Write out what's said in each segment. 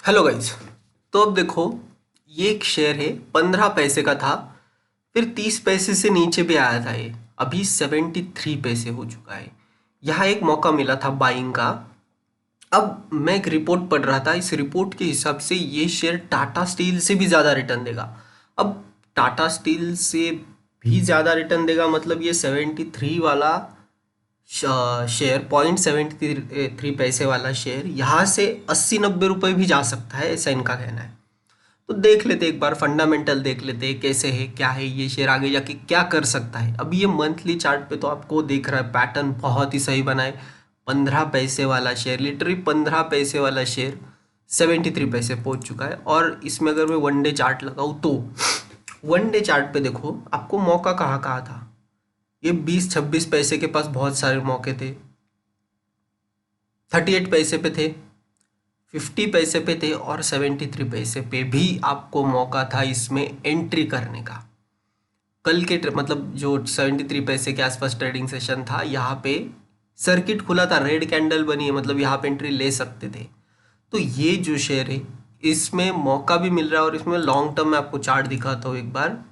Hello guys. तो अब देखो, ये एक शेयर है, 15 पैसे का था। फिर 30 पैसे से नीचे भी आया था ये। अभी 73 पैसे हो चुका है। यहाँ एक मौका मिला था बाइंग का। अब मैं एक रिपोर्ट पढ़ रहा था, इस रिपोर्ट के हिसाब से ये शेयर टाटा स्टील से भी ज़्यादा रिटर्न देगा। अब टाटा स्टील से भी ज़्यादा रिटर्न देगा मतलब ये 73 वाला शेयर, 0.73 पैसे वाला शेयर यहाँ से 80-90 रुपये भी जा सकता है, ऐसा इनका कहना है। तो देख लेते एक बार, फंडामेंटल देख लेते कैसे है, क्या है ये शेयर, आगे जाके क्या कर सकता है। अब ये मंथली चार्ट पे तो आपको देख रहा है पैटर्न बहुत ही सही बना है। 15 पैसे वाला शेयर, लिटरली 15 पैसे वाला शेयर 73 पैसे पहुंच चुका है। और इसमें अगर मैं वन डे चार्ट लगाऊँ तो वन डे चार्ट पे देखो आपको मौका कहाँ कहाँ था। ये 20-26 पैसे के पास बहुत सारे मौके थे, 38 पैसे पे थे, 50 पैसे पे थे, और 73 पैसे पे भी आपको मौका था इसमें एंट्री करने का। कल के मतलब जो 73 पैसे के आसपास ट्रेडिंग सेशन था, यहाँ पे सर्किट खुला था, रेड कैंडल बनी है, मतलब यहाँ पे एंट्री ले सकते थे। तो ये जो शेयर है इसमें मौका भी मिल रहा है। और इसमें लॉन्ग टर्म में आपको चार्ट दिखाता हूँ एक बार।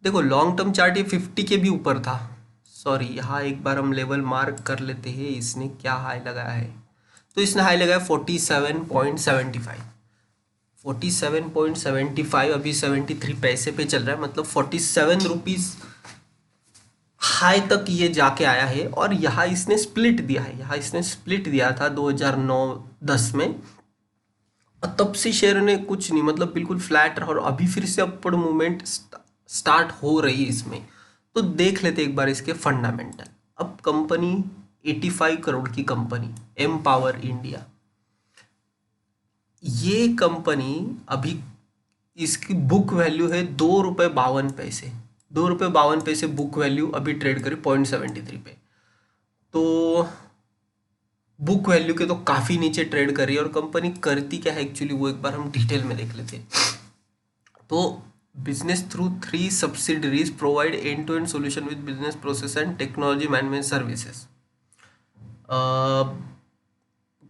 देखो लॉन्ग टर्म चार्ट ये 50 के भी ऊपर था। सॉरी, यहाँ एक बार हम लेवल मार्क कर लेते हैं, इसने क्या हाई लगाया है। तो इसने हाई लगाया 47.75। 47.75 अभी 73 पैसे पे चल रहा है, मतलब 47 रुपीज़ हाई तक ये जाके आया है। और यहाँ इसने स्प्लिट दिया है, यहाँ इसने स्प्लिट दिया था 2009-10 में। और तब से शेयर ने कुछ नहीं, मतलब बिल्कुल फ्लैट रहा, और अभी फिर से अपवर्ड मूवमेंट स्टार्ट हो रही है इसमें। तो देख लेते एक बार इसके फंडामेंटल। अब कंपनी 85 करोड़ की कंपनी एम पावर इंडिया, ये कंपनी अभी इसकी बुक वैल्यू है 2 रुपये 52 पैसे। 2 रुपये 52 पैसे बुक वैल्यू अभी ट्रेड करी 0.73 पे। तो बुक वैल्यू के तो काफ़ी नीचे ट्रेड कर रही है। और कंपनी करती क्या है एक्चुअली, वो एक बार हम डिटेल में देख लेते हैं। तो business through 3 subsidiaries provide end to end solution with business process and technology management services.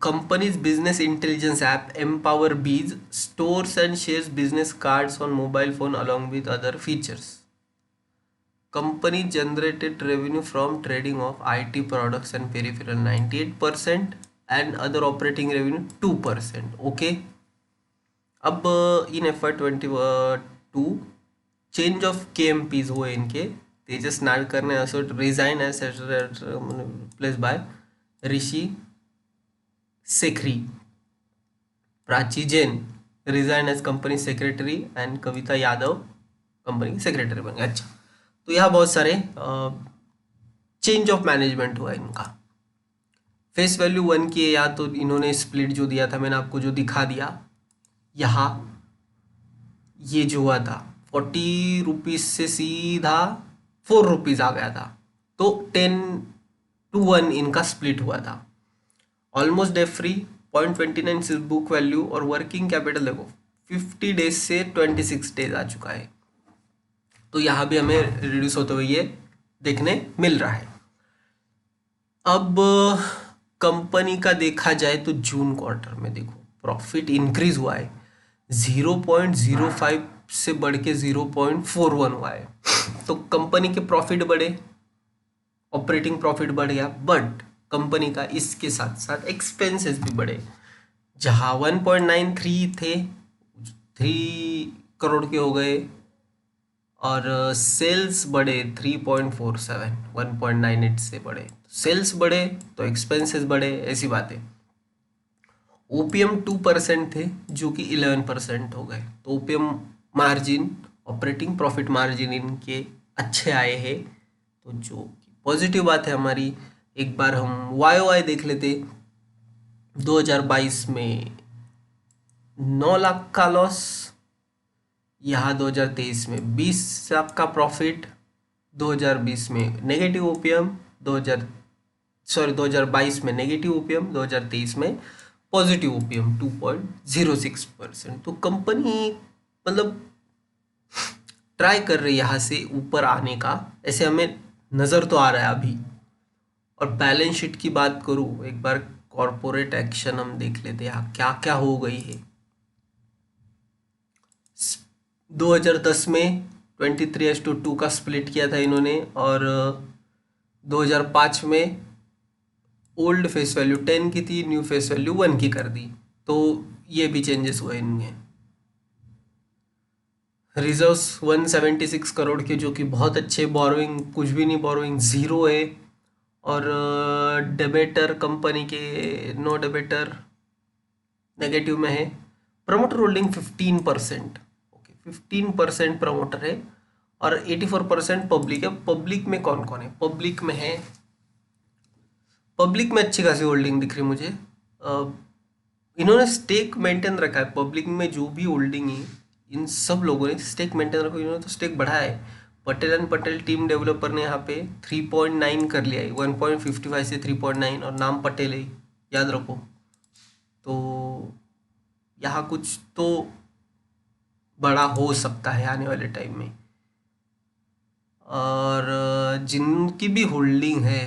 Company's business intelligence app Empower Bees stores and shares business cards on mobile phone along with other features. Company generated revenue from trading of IT products and peripheral 98% and other operating revenue 2%. Okay. अब इन FY22 change of KMPs हुए इनके। तेजस नाडकर ने resign as replace by Rishi Sekhri. Prachi Jain resign as company secretary and Kavita Yadav company की secretary बन गए। अच्छा, तो यहाँ बहुत सारे चेंज ऑफ मैनेजमेंट हुआ इनका। फेस वैल्यू 1 की है, या तो इन्होंने स्प्लिट जो दिया था मैंने आपको जो दिखा दिया, यहाँ ये जो हुआ था 40 रुपीज़ से सीधा 4 रुपीज़ आ गया था। तो 10-1 इनका स्प्लिट हुआ था। Almost debt free 0.29 book value. और वर्किंग कैपिटल देखो 50 डेज से 26 डेज आ चुका है। तो यहाँ भी हमें रिड्यूस होते हुए ये देखने मिल रहा है। अब कंपनी का देखा जाए तो जून क्वार्टर में देखो प्रॉफिट इंक्रीज हुआ है, 0.05 से बढ़ के 0.41 हुआ है। तो कंपनी के प्रॉफिट बढ़े, ऑपरेटिंग प्रॉफिट बढ़ गया, बट कंपनी का इसके साथ साथ एक्सपेंसेस भी बढ़े। जहाँ 1.93 थे 3 करोड़ के हो गए, और सेल्स बढ़े 3.47, 1.98 से बढ़े। सेल्स बढ़े तो एक्सपेंसेस बढ़े, ऐसी बात है। ओपीएम 2% थे जो कि 11% हो गए। तो OPM margin, operating profit margin इनके अच्छे आए हैं, तो जो पॉजिटिव बात है हमारी। एक बार हम वाई देख लेते। 2022 में 9 लाख का लॉस, यहाँ 2023 में 20 लाख का प्रॉफिट। 2020 में नेगेटिव ओपीएम, 2022 में नेगेटिव ओपीएम, 2023 में पॉजिटिव ओपीएम 2.06%। तो कंपनी मतलब ट्राई कर रही है यहाँ से ऊपर आने का, ऐसे हमें नज़र तो आ रहा है अभी। और बैलेंस शीट की बात करूँ एक बार, कॉरपोरेट एक्शन हम देख लेते हैं यहाँ क्या क्या हो गई है। 2010 में 23:2 का स्प्लिट किया था इन्होंने, और 2005 में ओल्ड फेस वैल्यू 10 की थी, न्यू फेस वैल्यू 1 की कर दी। तो ये भी चेंजेस हुए इनमें। रिजर्व्स 176 करोड़ के, जो कि बहुत अच्छे। बोरोइंग कुछ भी नहीं, बोरोइंग ज़ीरो है। और डेबेटर कंपनी के, नो डेबेटर, नेगेटिव में है। प्रमोटर होल्डिंग 15%, ओके 15% प्रमोटर है, और 84% पब्लिक है। पब्लिक में कौन कौन है? पब्लिक में है, पब्लिक में अच्छी खासी होल्डिंग दिख रही है मुझे। इन्होंने स्टेक मेंटेन रखा है पब्लिक में, जो भी होल्डिंग है इन सब लोगों ने स्टेक मेंटेन रखा। इन्होंने तो स्टेक बढ़ाया है। Patel and Patel team developer ने यहाँ पे 3.9 कर लिया है, 1.55 से 3.9, और नाम पटेल है, याद रखो। तो यहाँ कुछ तो बड़ा हो सकता है आने वाले टाइम में। और जिनकी भी होल्डिंग है,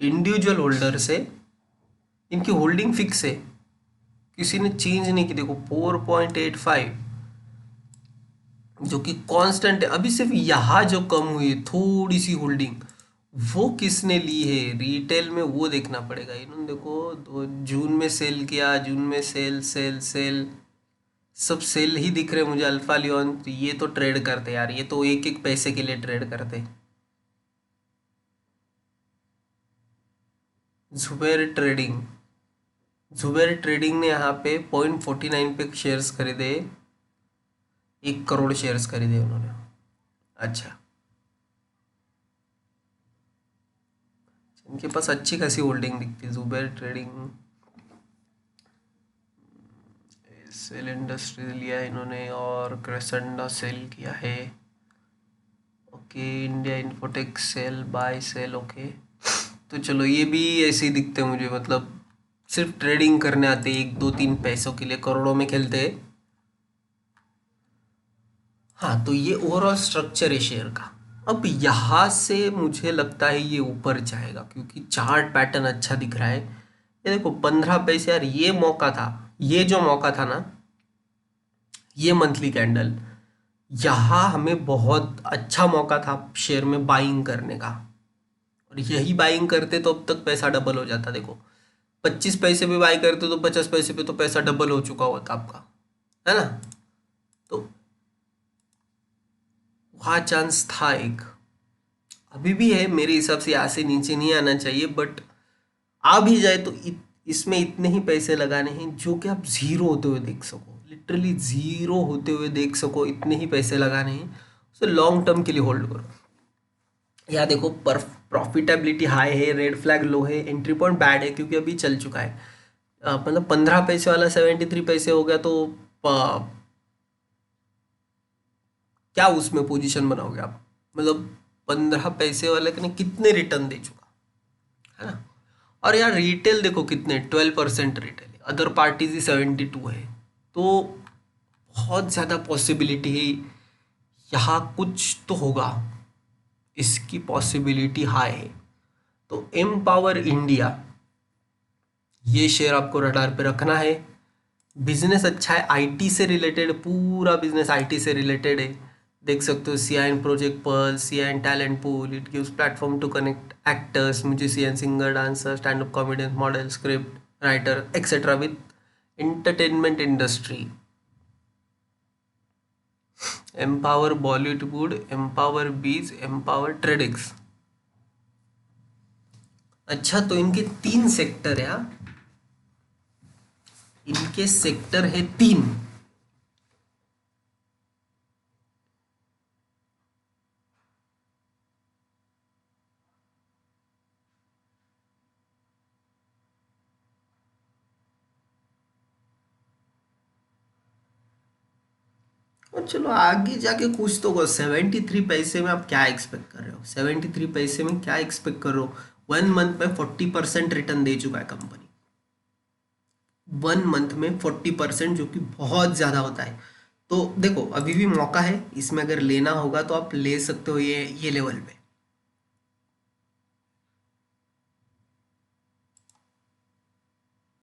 इंडिविजुअल होल्डर से, इनकी होल्डिंग फिक्स है, किसी ने चेंज नहीं की। देखो 4.85 जो कि कांस्टेंट है। अभी सिर्फ यहाँ जो कम हुई है थोड़ी सी होल्डिंग, वो किसने ली है रिटेल में, वो देखना पड़ेगा। इन्होंने देखो जून में सेल किया, जून में सेल सेल सेल, सब सेल ही दिख रहे मुझे। अल्फा लियोन, तो ये तो ट्रेड करते यार, ये तो एक एक पैसे के लिए ट्रेड करते। जुबेर ट्रेडिंग, जुबेर ट्रेडिंग ने यहाँ पे 0.49 पे शेयर्स खरीदे, 1 करोड़ शेयर्स खरीदे उन्होंने। अच्छा, इनके पास अच्छी खासी होल्डिंग दिखती है जुबेर ट्रेडिंग। सेल इंडस्ट्री लिया है इन्होंने, और क्रेसेंडा सेल किया है। Okay, India Infotech sale, buy sale, okay. तो चलो ये भी ऐसे ही दिखते हैं मुझे, मतलब सिर्फ ट्रेडिंग करने आते, 1 2 3 पैसों के लिए, करोड़ों में खेलते हैं। हाँ, तो ये ओवरऑल स्ट्रक्चर है शेयर का। अब यहाँ से मुझे लगता है ये ऊपर जाएगा, क्योंकि चार्ट पैटर्न अच्छा दिख रहा है। ये देखो 15 पैसे यार, ये मौका था, ये जो मौका था ना, ये मंथली कैंडल, यहाँ हमें बहुत अच्छा मौका था शेयर में बाइंग करने का। और यही बाइंग करते तो अब तक पैसा डबल हो जाता। देखो 25 पैसे पे बाई करते तो 50 पैसे पे तो पैसा डबल हो चुका होता आपका, है ना। तो वहाँ चांस था एक, अभी भी है मेरे हिसाब से। यहाँ से नीचे नहीं आना चाहिए, बट आ भी जाए तो इसमें इतने ही पैसे लगाने हैं जो कि आप ज़ीरो होते हुए देख सको, लिटरली ज़ीरो होते हुए देख सको, इतने ही पैसे लगाने हैं। उसे लॉन्ग टर्म के लिए होल्ड करो। यहाँ देखो पर प्रॉफिटेबिलिटी हाई है, रेड फ्लैग लो है, एंट्री पॉइंट बैड है क्योंकि अभी चल चुका है। मतलब 15 पैसे वाला 73 पैसे हो गया, तो क्या उसमें पोजीशन बनाओगे आप? मतलब 15 पैसे वाले ने कितने रिटर्न दे चुका, है ना। और यार रिटेल देखो कितने, 12% रिटेल है, अदर पार्टीज ही 72 है। तो बहुत ज़्यादा पॉसिबिलिटी है यहाँ कुछ तो होगा, इसकी पॉसिबिलिटी हाई है। तो एम पावर इंडिया, ये शेयर आपको रडार पे रखना है। बिजनेस अच्छा है, आईटी से रिलेटेड, पूरा बिजनेस आईटी से रिलेटेड है। देख सकते हो CIN project pearl, CIN talent pool, it gives platform to connect actors, musician, singer, dancer, stand up comedian, model, script writer etcetera with entertainment industry. Empower Bollywood, empower bees, empower Tradex. अच्छा, तो इनके 3 sector है। हाँ, इनके sector है 3। और चलो आगे जाके कुछ तो 73 पैसे में आप क्या एक्सपेक्ट कर रहे हो? 73 पैसे में क्या एक्सपेक्ट कर रहे हो? 1 मंथ में 40% रिटर्न दे चुका है कंपनी। 1 मंथ में 40%, जो कि बहुत ज़्यादा होता है। तो देखो अभी भी मौका है, इसमें अगर लेना होगा तो आप ले सकते हो ये लेवल पे।